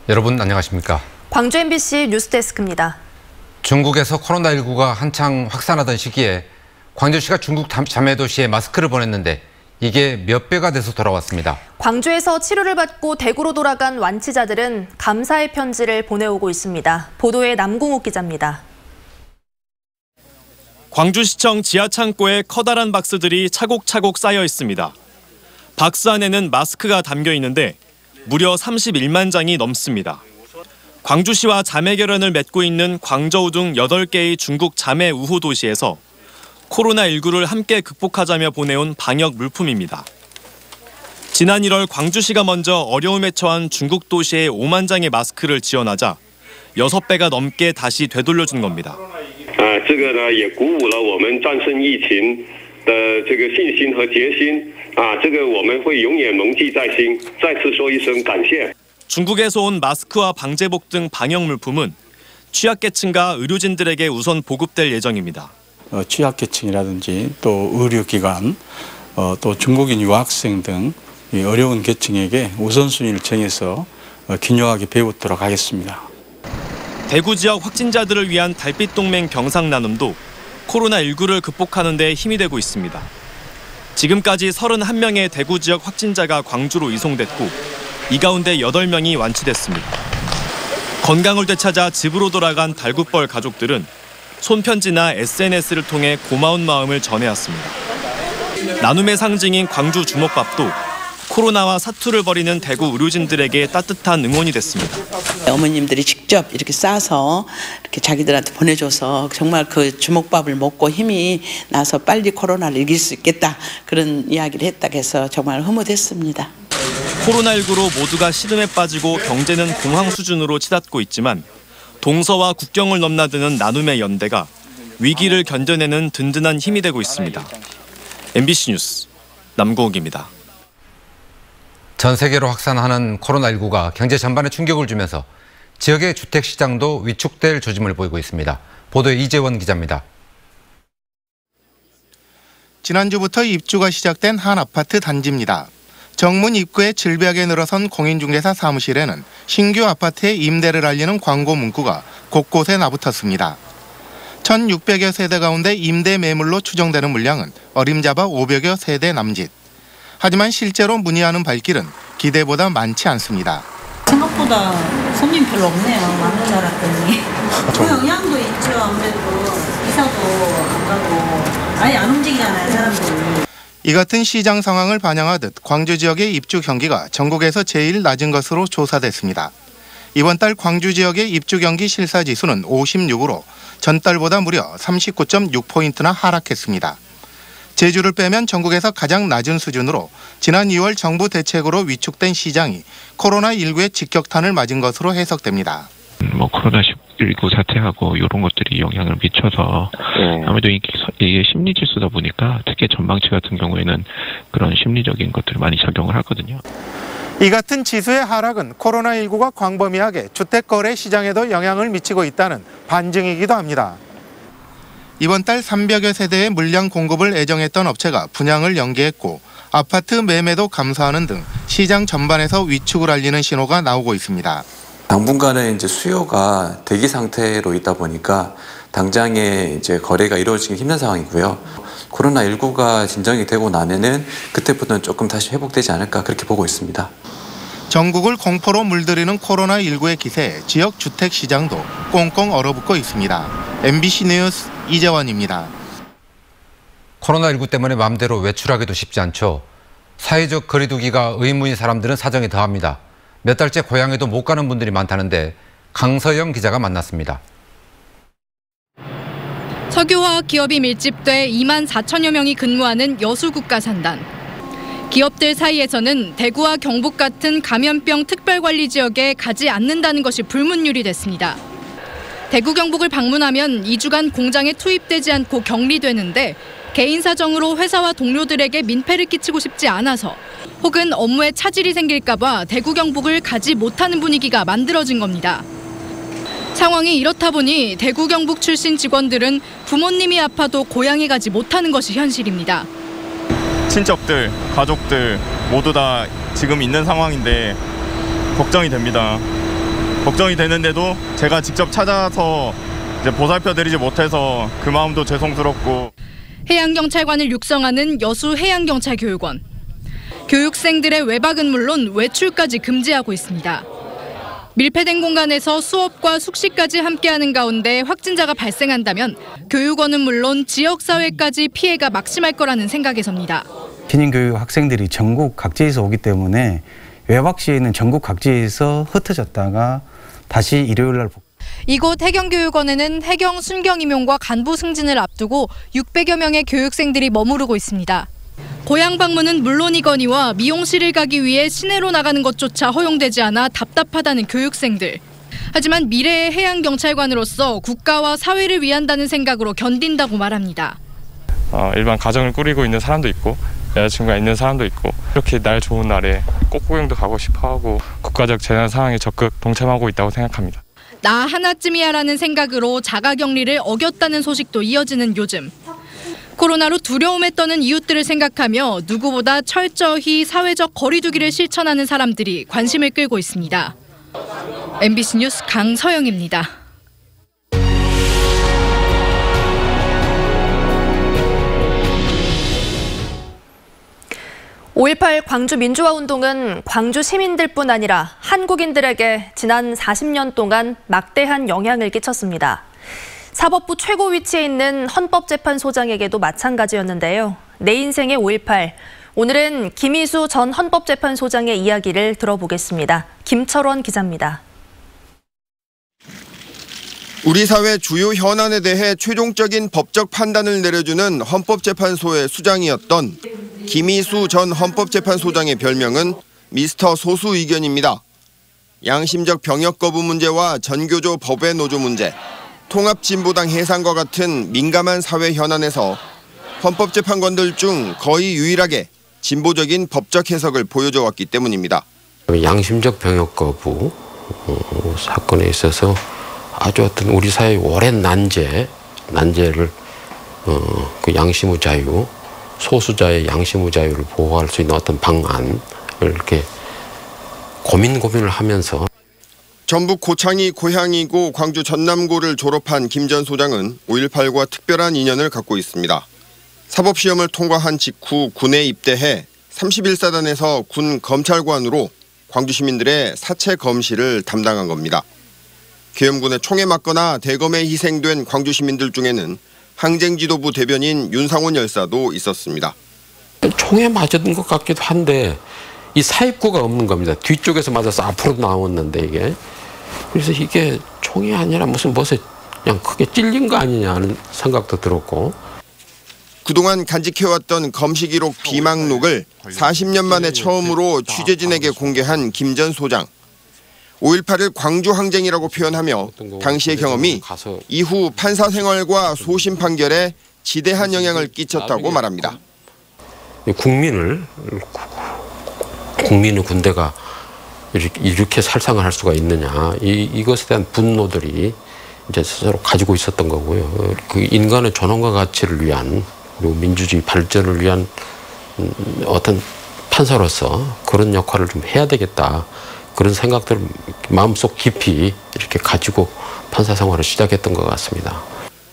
여러분 안녕하십니까? 광주 MBC 뉴스데스크입니다. 중국에서 코로나19가 한창 확산하던 시기에 광주시가 중국 자매도시에 마스크를 보냈는데 이게 몇 배가 돼서 돌아왔습니다. 광주에서 치료를 받고 대구로 돌아간 완치자들은 감사의 편지를 보내오고 있습니다. 보도에 남궁옥 기자입니다. 광주시청 지하창고에 커다란 박스들이 차곡차곡 쌓여 있습니다. 박스 안에는 마스크가 담겨 있는데 무려 31만 장이 넘습니다. 광주시와 자매 결연을 맺고 있는 광저우 등 8개의 중국 자매 우호 도시에서 코로나19를 함께 극복하자며 보내온 방역 물품입니다. 지난 1월 광주시가 먼저 어려움에 처한 중국 도시에 5만 장의 마스크를 지원하자 6배가 넘게 다시 되돌려준 겁니다. 这个呢也鼓舞了我们战胜疫情的这个信心和决心这个我们会永远铭记在心，再次说一声感谢。 중국에서 온 마스크와 방제복 등 방역 물품은 취약계층과 의료진들에게 우선 보급될 예정입니다. 취약계층이라든지 또 의료기관, 또 중국인 유학생 등 어려운 계층에게 우선순위를 정해서 균형하게 배우도록 하겠습니다. 대구 지역 확진자들을 위한 달빛동맹 병상 나눔도 코로나19를 극복하는 데 힘이 되고 있습니다. 지금까지 31명의 대구 지역 확진자가 광주로 이송됐고 이 가운데 8명이 완치됐습니다. 건강을 되찾아 집으로 돌아간 달굿벌 가족들은 손편지나 SNS를 통해 고마운 마음을 전해왔습니다. 나눔의 상징인 광주 주먹밥도 코로나와 사투를 벌이는 대구 의료진들에게 따뜻한 응원이 됐습니다. 어머님들이 직접 이렇게 싸서 이렇게 자기들한테 보내줘서 정말 그 주먹밥을 먹고 힘이 나서 빨리 코로나를 이길 수 있겠다 그런 이야기를 했다고 해서 정말 흐뭇했습니다. 코로나19로 모두가 시름에 빠지고 경제는 공황 수준으로 치닫고 있지만 동서와 국경을 넘나드는 나눔의 연대가 위기를 견뎌내는 든든한 힘이 되고 있습니다. MBC 뉴스 남궁옥입니다. 전 세계로 확산하는 코로나19가 경제 전반에 충격을 주면서 지역의 주택시장도 위축될 조짐을 보이고 있습니다. 보도에 이재원 기자입니다. 지난주부터 입주가 시작된 한 아파트 단지입니다. 정문 입구에 질비하게 늘어선 공인중개사 사무실에는 신규 아파트의 임대를 알리는 광고 문구가 곳곳에 나붙었습니다. 1,600여 세대 가운데 임대 매물로 추정되는 물량은 어림잡아 500여 세대 남짓. 하지만 실제로 문의하는 발길은 기대보다 많지 않습니다. 생각보다 손님 별로 없네요. 많은 줄 알았더니. 그 영향도 있죠. 아무래도 이사도 안 가고 아예 안 움직이잖아요, 사람들이. 이 같은 시장 상황을 반영하듯 광주 지역의 입주 경기가 전국에서 제일 낮은 것으로 조사됐습니다. 이번 달 광주 지역의 입주 경기 실사지수는 56으로 전달보다 무려 39.6포인트나 하락했습니다. 제주를 빼면 전국에서 가장 낮은 수준으로 지난 2월 정부 대책으로 위축된 시장이 코로나19의 직격탄을 맞은 것으로 해석됩니다. 코로나19 사태하고 이런 것들이 영향을 미쳐서 아무래도 이게 심리 지수다 보니까 특히 전망치 같은 경우에는 그런 심리적인 것들이 많이 작용을 하거든요. 이 같은 지수의 하락은 코로나19가 광범위하게 주택거래 시장에도 영향을 미치고 있다는 반증이기도 합니다. 이번 달 300여 세대의 물량 공급을 애정했던 업체가 분양을 연기했고 아파트 매매도 감소하는 등 시장 전반에서 위축을 알리는 신호가 나오고 있습니다. 당분간은 이제 수요가 대기 상태로 있다 보니까 당장에 이제 거래가 이루어지기 힘든 상황이고요. 코로나19가 진정이 되고 나면은 그때부터는 조금 다시 회복되지 않을까 그렇게 보고 있습니다. 전국을 공포로 물들이는 코로나19의 기세에 지역 주택 시장도 꽁꽁 얼어붙고 있습니다. MBC 뉴스 이재원입니다. 코로나19 때문에 마음대로 외출하기도 쉽지 않죠. 사회적 거리두기가 의무인 사람들은 사정이 더합니다. 몇 달째 고향에도 못 가는 분들이 많다는데 강서영 기자가 만났습니다. 석유화학 기업이 밀집돼 2만 4천여 명이 근무하는 여수국가산단. 기업들 사이에서는 대구와 경북 같은 감염병 특별관리 지역에 가지 않는다는 것이 불문율이 됐습니다. 대구 경북을 방문하면 2주간 공장에 투입되지 않고 격리되는데 개인 사정으로 회사와 동료들에게 민폐를 끼치고 싶지 않아서 혹은 업무에 차질이 생길까 봐 대구 경북을 가지 못하는 분위기가 만들어진 겁니다. 상황이 이렇다 보니 대구 경북 출신 직원들은 부모님이 아파도 고향에 가지 못하는 것이 현실입니다. 친척들, 가족들 모두 다 지금 있는 상황인데 걱정이 됩니다. 걱정이 되는데도 제가 직접 찾아서 이제 보살펴드리지 못해서 그 마음도 죄송스럽고. 해양경찰관을 육성하는 여수 해양경찰교육원. 교육생들의 외박은 물론 외출까지 금지하고 있습니다. 밀폐된 공간에서 수업과 숙식까지 함께하는 가운데 확진자가 발생한다면 교육원은 물론 지역사회까지 피해가 막심할 거라는 생각에서입니다. 신인교육 학생들이 전국 각지에서 오기 때문에 외박 시에는 전국 각지에서 흩어졌다가 다시 일요일 날 이곳 해경교육원에는 해경 순경 임용과 간부 승진을 앞두고 600여 명의 교육생들이 머무르고 있습니다. 고향 방문은 물론이거니와 미용실을 가기 위해 시내로 나가는 것조차 허용되지 않아 답답하다는 교육생들. 하지만 미래의 해양경찰관으로서 국가와 사회를 위한다는 생각으로 견딘다고 말합니다. 일반 가정을 꾸리고 있는 사람도 있고 여자친구가 있는 사람도 있고 이렇게 날 좋은 날에 꽃구경도 가고 싶어하고 국가적 재난 상황에 적극 동참하고 있다고 생각합니다. 나 하나쯤이야라는 생각으로 자가격리를 어겼다는 소식도 이어지는 요즘. 코로나로 두려움에 떠는 이웃들을 생각하며 누구보다 철저히 사회적 거리 두기를 실천하는 사람들이 관심을 끌고 있습니다. MBC 뉴스 강서영입니다. 5.18 광주 민주화운동은 광주 시민들뿐 아니라 한국인들에게 지난 40년 동안 막대한 영향을 끼쳤습니다. 사법부 최고 위치에 있는 헌법재판소장에게도 마찬가지였는데요. 내 인생의 5.18. 오늘은 김희수 전 헌법재판소장의 이야기를 들어보겠습니다. 김철원 기자입니다. 우리 사회 주요 현안에 대해 최종적인 법적 판단을 내려주는 헌법재판소의 수장이었던 김희수 전 헌법재판소장의 별명은 미스터 소수 의견입니다. 양심적 병역 거부 문제와 전교조 법외 노조 문제, 통합진보당 해산과 같은 민감한 사회 현안에서 헌법재판관들 중 거의 유일하게 진보적인 법적 해석을 보여줘 왔기 때문입니다. 양심적 병역 거부 사건에 있어서 아주 어떤 우리 사회의 오랜 난제를 그 양심의 자유, 소수자의 양심의 자유를 보호할 수 있는 어떤 방안을 이렇게 고민을 하면서 전북 고창이 고향이고 광주 전남고를 졸업한 김 전 소장은 5.18과 특별한 인연을 갖고 있습니다. 사법시험을 통과한 직후 군에 입대해 31사단에서 군 검찰관으로 광주 시민들의 사체 검시를 담당한 겁니다. 계엄군의 총에 맞거나 대검에 희생된 광주 시민들 중에는 항쟁지도부 대변인 윤상원 열사도 있었습니다. 총에 맞은 것 같기도 한데 이 사입구가 없는 겁니다. 뒤쪽에서 맞아서 앞으로 나왔는데 이게. 그래서 이게 총이 아니라 무슨 멋에 그냥 크게 찔린 거 아니냐 하는 생각도 들었고. 그동안 간직해왔던 검시 기록 비망록을 40년 만에 처음으로 취재진에게 공개한 김 전 소장. 5.18을 광주 항쟁이라고 표현하며 당시의 경험이 이후 판사 생활과 소심 판결에 지대한 영향을 끼쳤다고 말합니다. 국민의 군대가 이렇게 살상을 할 수가 있느냐, 이것에 대한 분노들이 이제 스스로 가지고 있었던 거고요. 그 인간의 존엄과 가치를 위한 그리고 민주주의 발전을 위한 어떤 판사로서 그런 역할을 좀 해야 되겠다. 그런 생각들을 마음속 깊이 이렇게 가지고 판사 생활을 시작했던 것 같습니다.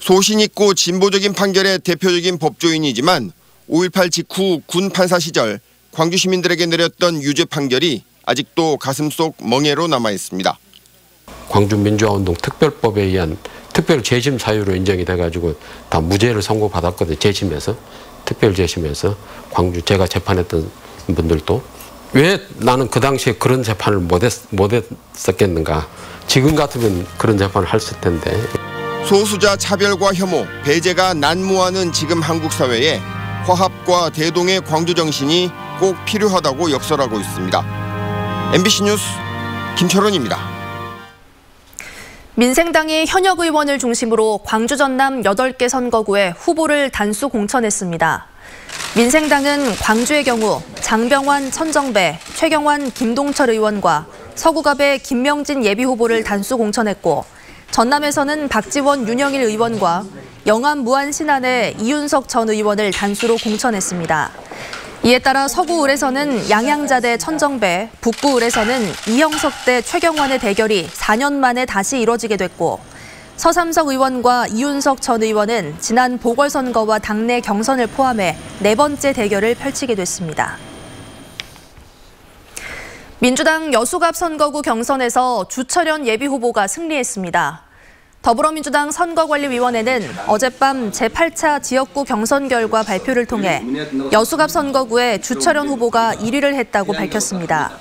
소신 있고 진보적인 판결의 대표적인 법조인이지만 5.18 직후 군 판사 시절 광주 시민들에게 내렸던 유죄 판결이 아직도 가슴속 멍해로 남아 있습니다. 광주 민주화운동 특별법에 의한 특별 재심 사유로 인정이 돼가지고 다 무죄를 선고받았거든요. 재심에서 특별 재심에서 광주 제가 재판했던 분들도 왜 나는 그 당시에 그런 재판을 못했었겠는가. 지금 같으면 그런 재판을 했을 텐데. 소수자 차별과 혐오, 배제가 난무하는 지금 한국 사회에 화합과 대동의 광주 정신이 꼭 필요하다고 역설하고 있습니다. MBC 뉴스 김철원입니다. 민생당이 현역 의원을 중심으로 광주 전남 8개 선거구에 후보를 단수 공천했습니다. 민생당은 광주의 경우 장병환 천정배, 최경환 김동철 의원과 서구갑의 김명진 예비후보를 단수 공천했고 전남에서는 박지원 윤영일 의원과 영암 무안 신안의 이윤석 전 의원을 단수로 공천했습니다. 이에 따라 서구을에서는 양양자 대 천정배, 북구을에서는 이형석 대 최경환의 대결이 4년 만에 다시 이뤄지게 됐고 서삼석 의원과 이윤석 전 의원은 지난 보궐선거와 당내 경선을 포함해 4번째 대결을 펼치게 됐습니다. 민주당 여수갑 선거구 경선에서 주철현 예비후보가 승리했습니다. 더불어민주당 선거관리위원회는 어젯밤 제8차 지역구 경선 결과 발표를 통해 여수갑 선거구에 주철현 후보가 1위를 했다고 밝혔습니다.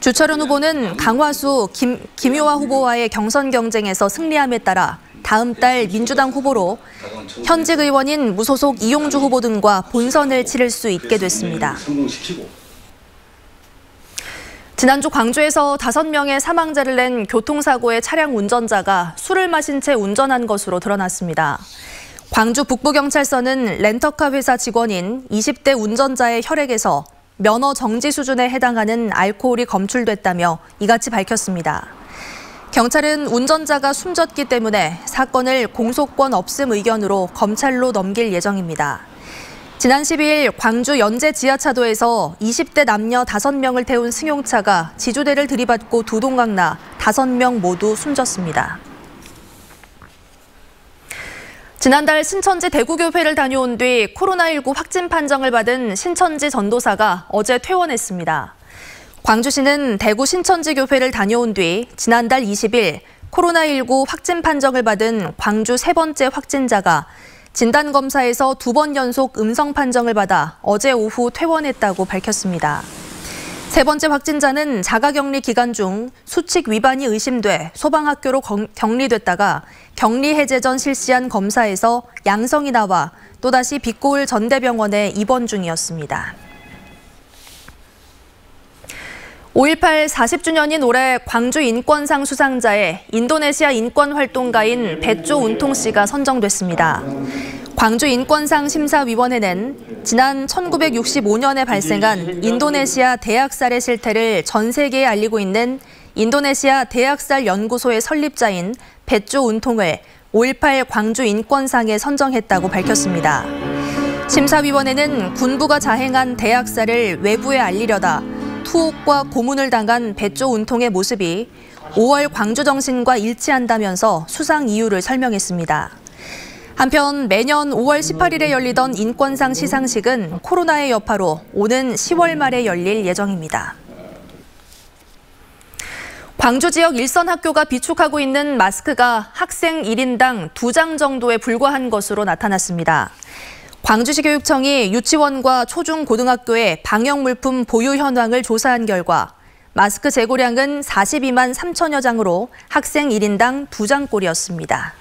주철현 후보는 강화수 김효화 후보와의 경선 경쟁에서 승리함에 따라 다음 달 민주당 후보로 현직 의원인 무소속 이용주 후보 등과 본선을 치를 수 있게 됐습니다. 지난주 광주에서 5명의 사망자를 낸 교통사고의 차량 운전자가 술을 마신 채 운전한 것으로 드러났습니다. 광주 북부경찰서는 렌터카 회사 직원인 20대 운전자의 혈액에서 면허 정지 수준에 해당하는 알코올이 검출됐다며 이같이 밝혔습니다. 경찰은 운전자가 숨졌기 때문에 사건을 공소권 없음 의견으로 검찰로 넘길 예정입니다. 지난 12일 광주 연제 지하차도에서 20대 남녀 5명을 태운 승용차가 지주대를 들이받고 두 동강 나 5명 모두 숨졌습니다. 지난달 신천지 대구교회를 다녀온 뒤 코로나19 확진 판정을 받은 신천지 전도사가 어제 퇴원했습니다. 광주시는 대구 신천지교회를 다녀온 뒤 지난달 20일 코로나19 확진 판정을 받은 광주 3번째 확진자가 진단검사에서 2번 연속 음성 판정을 받아 어제 오후 퇴원했다고 밝혔습니다. 3번째 확진자는 자가격리 기간 중 수칙 위반이 의심돼 소방학교로 격리됐다가 격리 해제 전 실시한 검사에서 양성이 나와 또다시 빛고을 전대병원에 입원 중이었습니다. 5.18 40주년인 올해 광주 인권상 수상자에 인도네시아 인권활동가인 베조 운통 씨가 선정됐습니다. 광주 인권상 심사위원회는 지난 1965년에 발생한 인도네시아 대학살의 실태를 전 세계에 알리고 있는 인도네시아 대학살 연구소의 설립자인 베조 운통을 5.18 광주 인권상에 선정했다고 밝혔습니다. 심사위원회는 군부가 자행한 대학살을 외부에 알리려다 투옥과 고문을 당한 베조 운통의 모습이 5월 광주 정신과 일치한다면서 수상 이유를 설명했습니다. 한편 매년 5월 18일에 열리던 인권상 시상식은 코로나의 여파로 오는 10월 말에 열릴 예정입니다. 광주 지역 일선 학교가 비축하고 있는 마스크가 학생 1인당 2장 정도에 불과한 것으로 나타났습니다. 광주시 교육청이 유치원과 초중 고등학교의 방역 물품 보유 현황을 조사한 결과 마스크 재고량은 42만 3천여 장으로 학생 1인당 2장꼴이었습니다.